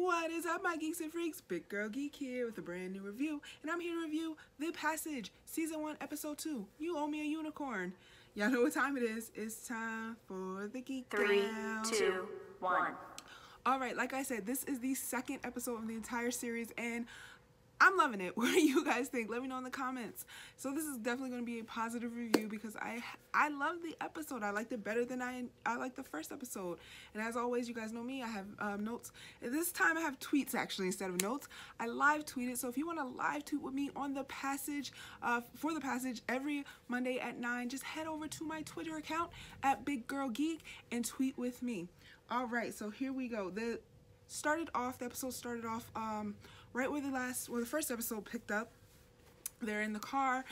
What is up, my geeks and freaks? Big Girl Geek here with a brand new review, and I'm here to review The Passage, Season 1, Episode 2. You owe me a unicorn. Y'all know what time it is. It's time for the Geek 3, Down. 2, 1. Alright, like I said, this is the second episode of the entire series, and I'm loving it. What do you guys think? Let me know in the comments. So this is definitely going to be a positive review because I love the episode. I liked it better than I liked the first episode. And as always, you guys know me. I have notes. And this time I have tweets actually instead of notes. I live tweeted. So if you want to live tweet with me on The Passage, for The Passage every Monday at 9, just head over to my Twitter account at Big Girl Geek and tweet with me. All right, so here we go. The episode started off right where the first episode picked up. They're in the car.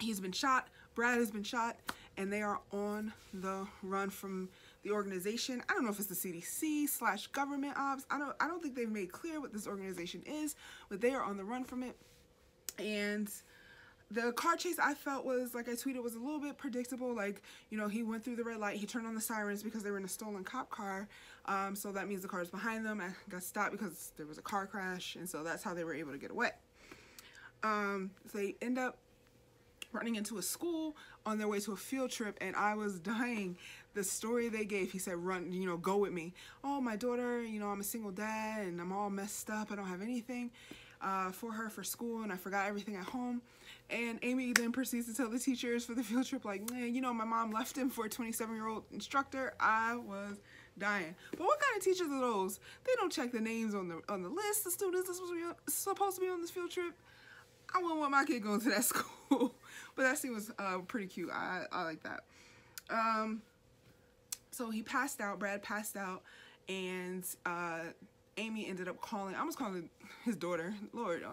He's been shot. Brad has been shot, and they are on the run from the organization. I don't know if it's the CDC / government ops. I don't think they've made clear what this organization is, but they are on the run from it. And the car chase, I felt, was, like I tweeted, was a little bit predictable. Like, you know, he went through the red light, he turned on the sirens because they were in a stolen cop car. So that means the car is behind them. I got stopped because there was a car crash, and so that's how they were able to get away. So they end up running into a school on their way to a field trip, and I was dying. The story they gave, he said, run, you know, go with me. Oh, my daughter, you know, I'm a single dad, and I'm all messed up. I don't have anything for her for school, and I forgot everything at home. And Amy then proceeds to tell the teachers for the field trip, like, man, you know, my mom left him for a 27-year-old instructor. I was dying. But what kind of teachers are those? They don't check the names on the list. The students are supposed to be on this field trip. I wouldn't want my kid going to that school. But that scene was pretty cute. I like that. So he passed out. Brad passed out, and Amy ended up calling. I almost calling his daughter. Lord,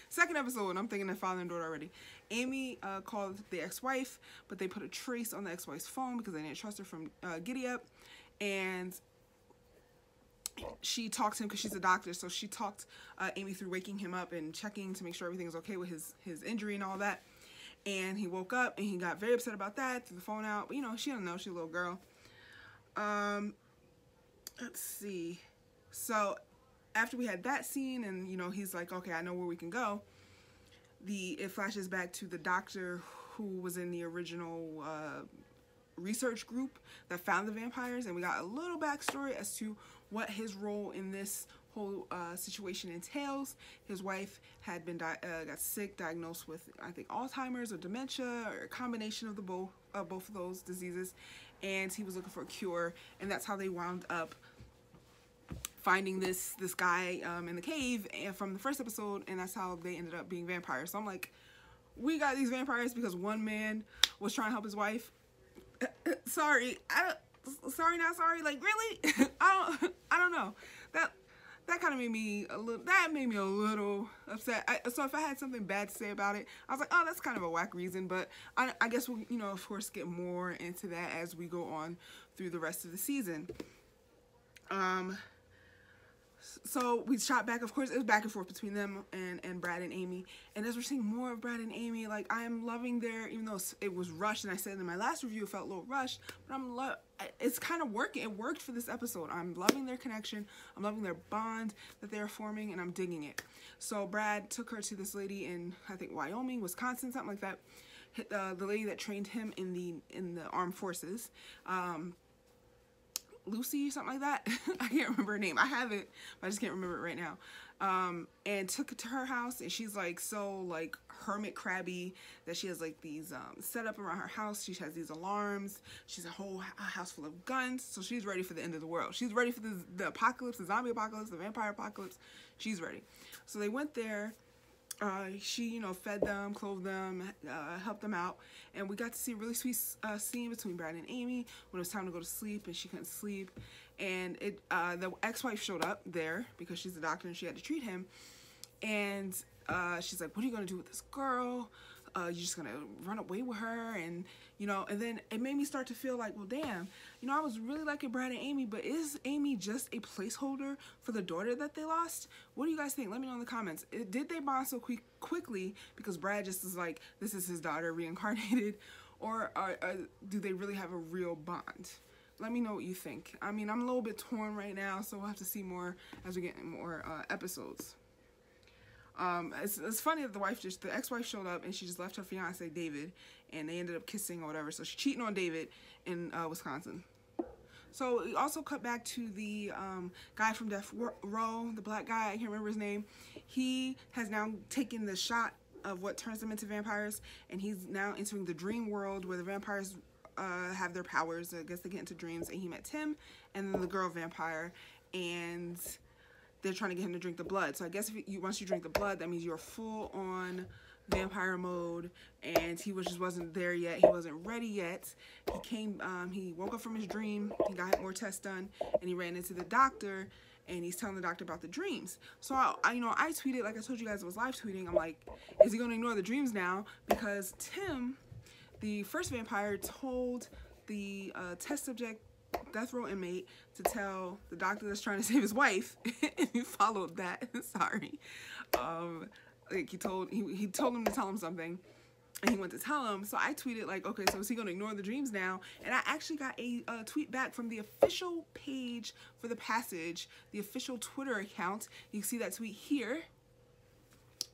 second episode, and I'm thinking of father and daughter already. Amy called the ex-wife, but they put a trace on the ex-wife's phone because they didn't trust her from Giddy Up. And she talked to him because she's a doctor, so she talked Amy through waking him up and checking to make sure everything was okay with his injury and all that. And he woke up, and he got very upset about that, threw the phone out. But, you know, she don't know. She's a little girl. Let's see. So after we had that scene, and, you know, he's like, okay, I know where we can go, it flashes back to the doctor who was in the original research group that found the vampires, and we got a little backstory as to what his role in this whole situation entails. His wife had been got sick, diagnosed with, I think, Alzheimer's or dementia, or a combination of both of those diseases, and he was looking for a cure, and that's how they wound up finding this guy in the cave from the first episode, and that's how they ended up being vampires. So I'm like, we got these vampires because one man was trying to help his wife. Sorry, sorry, not sorry. Like, really? I don't know. That kind of made me a little upset. So if I had something bad to say about it, I was like, oh, that's kind of a whack reason. But I guess we'll, you know, of course, get more into that as we go on through the rest of the season. So we shot back, of course, it was back and forth between them and Brad and Amy. And as we're seeing more of Brad and Amy, like, I am loving even though it was rushed, and I said in my last review it felt a little rushed, but it's kind of working. It worked for this episode. I'm loving their connection. I'm loving their bond that they're forming, and I'm digging it. So Brad took her to this lady in, I think, Wyoming, Wisconsin, something like that. The lady that trained him in the armed forces. Lucy, something like that. I can't remember her name. I have it, but I just can't remember it right now. And took it to her house, and she's like so like hermit crabby that she has like these set up around her house. She has these alarms. She's a whole house full of guns. So she's ready for the end of the world. She's ready for the apocalypse, the zombie apocalypse, the vampire apocalypse. She's ready. So they went there. She, you know, fed them, clothed them, helped them out, and we got to see a really sweet scene between Brad and Amy when it was time to go to sleep, and she couldn't sleep, and the ex-wife showed up there because she's a doctor and she had to treat him, and she's like, what are you gonna do with this girl? You're just gonna run away with her? And, you know, and then it made me start to feel like, well, damn, you know, I was really liking Brad and Amy, but is Amy just a placeholder for the daughter that they lost? What do you guys think? Let me know in the comments. Did they bond so quickly because Brad just is like, this is his daughter reincarnated, or do they really have a real bond? let me know what you think. I mean, I'm a little bit torn right now, so we'll have to see more as we get more episodes. It's funny that the ex-wife showed up and she just left her fiance David, and they ended up kissing or whatever. So she's cheating on David in Wisconsin. So we also cut back to the guy from Death Row, the black guy. I can't remember his name. He has now taken the shot of what turns them into vampires, and he's now entering the dream world where the vampires have their powers. I guess they get into dreams, and he met Tim and then the girl vampire, and they're trying to get him to drink the blood. So I guess once you drink the blood, that means you're full on vampire mode, and he just wasn't there yet. He wasn't ready yet. He woke up from his dream, he got more tests done, and he ran into the doctor, and he's telling the doctor about the dreams. So I tweeted, like I told you guys, I was live tweeting. I'm like, is he going to ignore the dreams now? Because Tim, the first vampire, told the test subject, death row inmate, to tell the doctor that's trying to save his wife. If you followed that, sorry. Like he told him to tell him something, and he went to tell him. So I tweeted like, okay, so is he gonna ignore the dreams now? And I actually got a tweet back from the official page for the Passage, the official Twitter account. You can see that tweet here.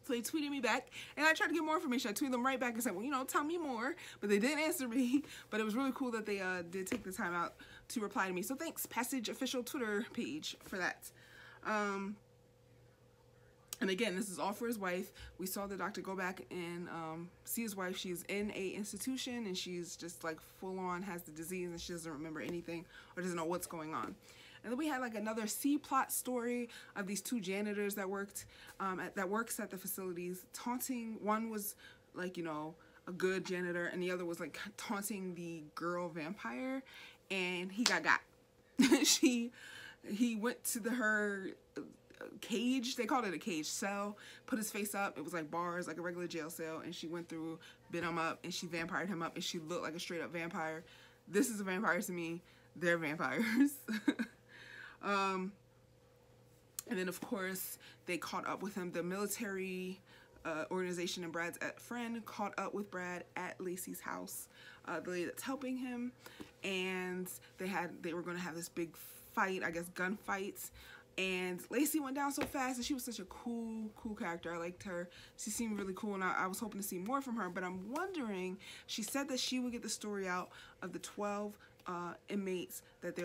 So they tweeted me back, and I tried to get more information. I tweeted them right back and said, well, you know, tell me more. But they didn't answer me. But it was really cool that they did take the time out to reply to me. So thanks, Passage official Twitter page, for that. And again, this is all for his wife. We saw the doctor go back and see his wife. She's in a institution, and she's just like full on has the disease, and she doesn't remember anything or doesn't know what's going on. And then we had like another C-plot story of these two janitors that works at the facilities, taunting. One was like, you know, a good janitor, and the other was like taunting the girl vampire, and he got. He went to her cage, they called it a cage cell, put his face up. It was like bars, like a regular jail cell, and she went through, bit him up, and she vampired him up, and she looked like a straight up vampire. This is a vampire to me. They're vampires. And then of course they caught up with him. The military organization and Brad's friend caught up with Brad at Lacey's house, the lady that's helping him, and they were going to have this big fight, I guess gunfights. And Lacey went down so fast, and she was such a cool character. I liked her. She seemed really cool, and I was hoping to see more from her. But I'm wondering, she said that she would get the story out of the 12 inmates that they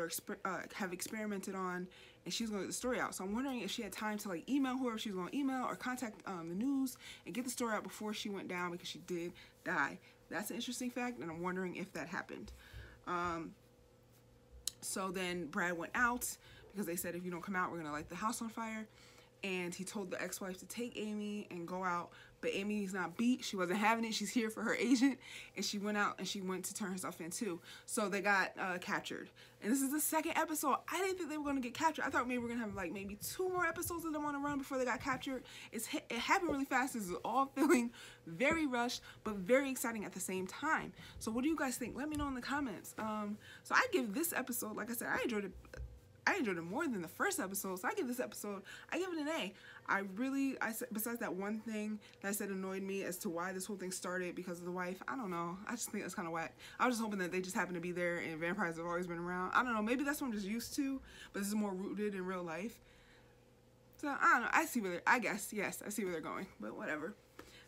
have experimented on, and she's going to get the story out. So I'm wondering if she had time to like email whoever she was going to email, or contact the news and get the story out before she went down, because she did die. That's an interesting fact, and I'm wondering if that happened. So then Brad went out, because they said, if you don't come out, we're gonna light the house on fire. And he told the ex-wife to take Amy and go out, but Amy's not beat. She wasn't having it. She's here for her agent, and she went out and she went to turn herself in too. So they got captured. And this is the second episode. I didn't think they were gonna get captured. I thought maybe we're gonna have like maybe 2 more episodes of them on the run before they got captured. It happened really fast. This is all feeling very rushed, but very exciting at the same time. So what do you guys think? Let me know in the comments. So I give this episode, like I said, I enjoyed it more than the first episode, so I give this episode, I give it an A. Besides that one thing that I said annoyed me as to why this whole thing started, because of the wife, I don't know. I just think that's kind of whack. I was just hoping that they just happen to be there, and vampires have always been around. I don't know, maybe that's what I'm just used to, but this is more rooted in real life. So, I don't know, I see where I see where they're going, but whatever.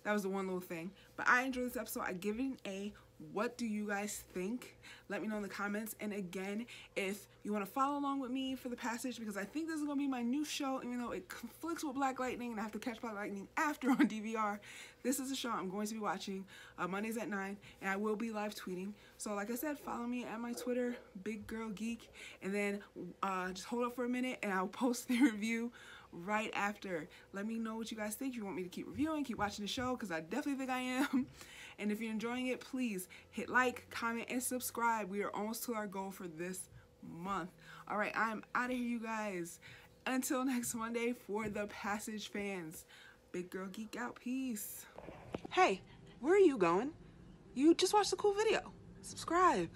That was the one little thing. But I enjoyed this episode. I give it an A. What do you guys think? Let me know in the comments. And again, if you want to follow along with me for The Passage, because I think this is going to be my new show, even though it conflicts with Black Lightning and I have to catch Black Lightning after on DVR. This is a show I'm going to be watching Mondays at 9, and I will be live tweeting. So like I said, follow me at my Twitter, Big Girl Geek, and then just hold up for a minute and I'll post the review right after. Let me know what you guys think. If you want me to keep reviewing, keep watching the show, because I definitely think I am. And if you're enjoying it, please hit like, comment, and subscribe. We are almost to our goal for this month. All right, I'm out of here, you guys. Until next Monday, for The Passage fans, Big Girl Geek out. Peace. Hey, where are you going? You just watched a cool video. Subscribe.